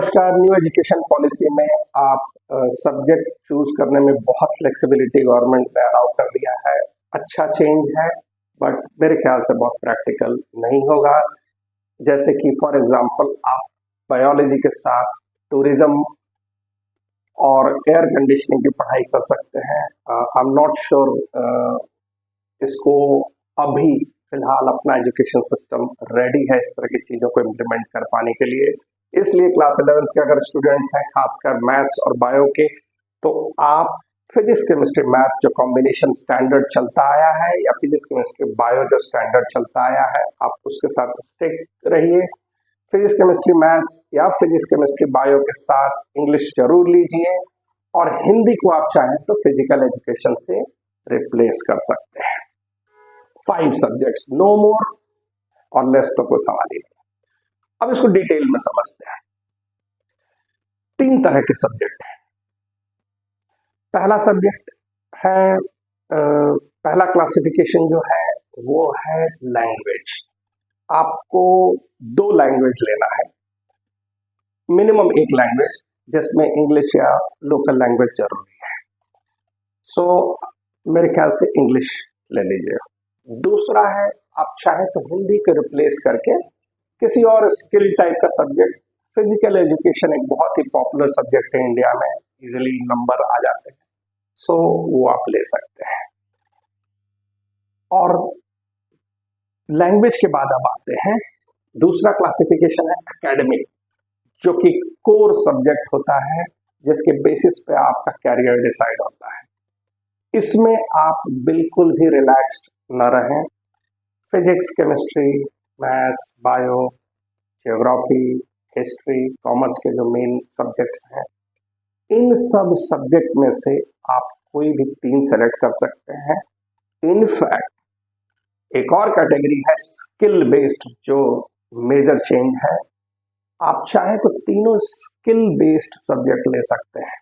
नमस्कार। New education policy में आप सब्जेक्ट चूज करने में बहुत फ्लेक्सिबिलिटी गवर्नमेंट ने अलाउ कर दिया है। अच्छा चेंज है, बट मेरे ख्याल से बहुत प्रैक्टिकल नहीं होगा। जैसे कि फॉर एग्जांपल आप बायोलॉजी के साथ टूरिज्म और एयर कंडीशनिंग की पढ़ाई कर सकते हैं। आई एम नॉट श्योर इसको अभी फिलहाल अपना एजुकेशन सिस्टम रेडी है इस तरह की चीज़ों को इम्प्लीमेंट कर पाने के लिए। इसलिए क्लास 11th के अगर स्टूडेंट्स हैं, खासकर मैथ्स और बायो के, तो आप फिजिक्स केमिस्ट्री मैथ जो कॉम्बिनेशन स्टैंडर्ड चलता आया है या फिजिक्स केमिस्ट्री बायो जो स्टैंडर्ड चलता आया है, आप उसके साथ स्टिक रहिए। फिजिक्स केमिस्ट्री मैथ्स या फिजिक्स केमिस्ट्री बायो के साथ इंग्लिश जरूर लीजिए, और हिंदी को आप चाहें तो फिजिकल एजुकेशन से रिप्लेस कर सकते हैं। 5 सब्जेक्ट्स, नो मोर और लेस तो कोई सवाल ही नहीं। अब इसको डिटेल में समझते हैं। 3 तरह के सब्जेक्ट हैं। पहला सब्जेक्ट है पहला क्लासिफिकेशन जो है वो है लैंग्वेज। आपको 2 लैंग्वेज लेना है, मिनिमम 1 लैंग्वेज जिसमें इंग्लिश या लोकल लैंग्वेज जरूरी है। सो मेरे ख्याल से इंग्लिश ले लीजिए। दूसरा है, आप चाहे तो हिंदी को रिप्लेस करके किसी और स्किल टाइप का सब्जेक्ट, फिजिकल एजुकेशन एक बहुत ही पॉपुलर सब्जेक्ट है इंडिया में, इजीली नंबर आ जाते हैं, सो वो आप ले सकते हैं। और लैंग्वेज के बाद अब आते हैं, दूसरा क्लासिफिकेशन है एकेडमिक, जो कि कोर सब्जेक्ट होता है जिसके बेसिस पे आपका कैरियर डिसाइड होता है। इसमें आप बिल्कुल भी रिलैक्स्ड न रहें। Physics, chemistry, maths, bio, geography, history, commerce के जो मेन सब्जेक्ट्स हैं, इन सब सब्जेक्ट में से आप कोई भी 3 सेलेक्ट कर सकते हैं। इनफैक्ट एक और कैटेगरी है स्किल बेस्ड, जो मेजर चेंज है। आप चाहे तो तीनों स्किल बेस्ड सब्जेक्ट ले सकते हैं।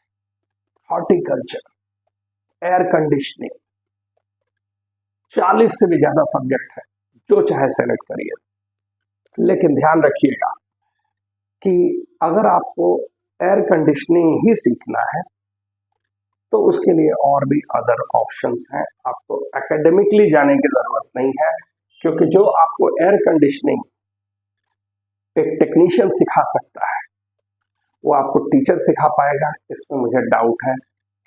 हॉर्टिकल्चर, एयर कंडीशनिंग, 40 से भी ज्यादा सब्जेक्ट है, जो चाहे सेलेक्ट करिए। लेकिन ध्यान रखिएगा कि अगर आपको एयर कंडीशनिंग ही सीखना है तो उसके लिए और भी अदर ऑप्शंस हैं। आपको एकेडमिकली जाने की जरूरत नहीं है, क्योंकि जो आपको एयर कंडीशनिंग एक टेक्नीशियन सिखा सकता है वो आपको टीचर सिखा पाएगा, इसमें मुझे डाउट है।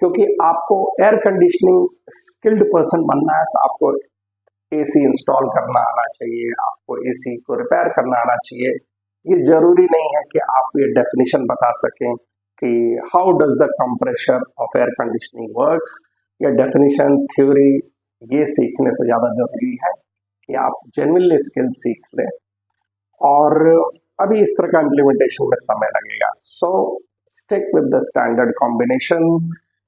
क्योंकि आपको एयर कंडीशनिंग स्किल्ड पर्सन बनना है तो आपको एसी इंस्टॉल करना आना चाहिए, आपको एसी को रिपेयर करना आना चाहिए। ये जरूरी नहीं है कि आप ये डेफिनेशन बता सकें कि how does the compressor of air conditioning works. ये डेफिनेशन थ्योरी ये सीखने से ज़्यादा जरूरी है कि आप जेन्युइनली स्किल सीख लें, और अभी इस तरह का इम्प्लीमेंटेशन में समय लगेगा। सो stick with the standard combination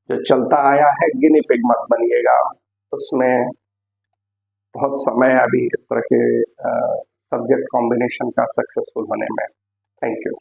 जो चलता आया है, गिनी पिग मत बनिएगा। उसमें बहुत समय अभी इस तरह के सब्जेक्ट कॉम्बिनेशन का सक्सेसफुल होने में। Thank you.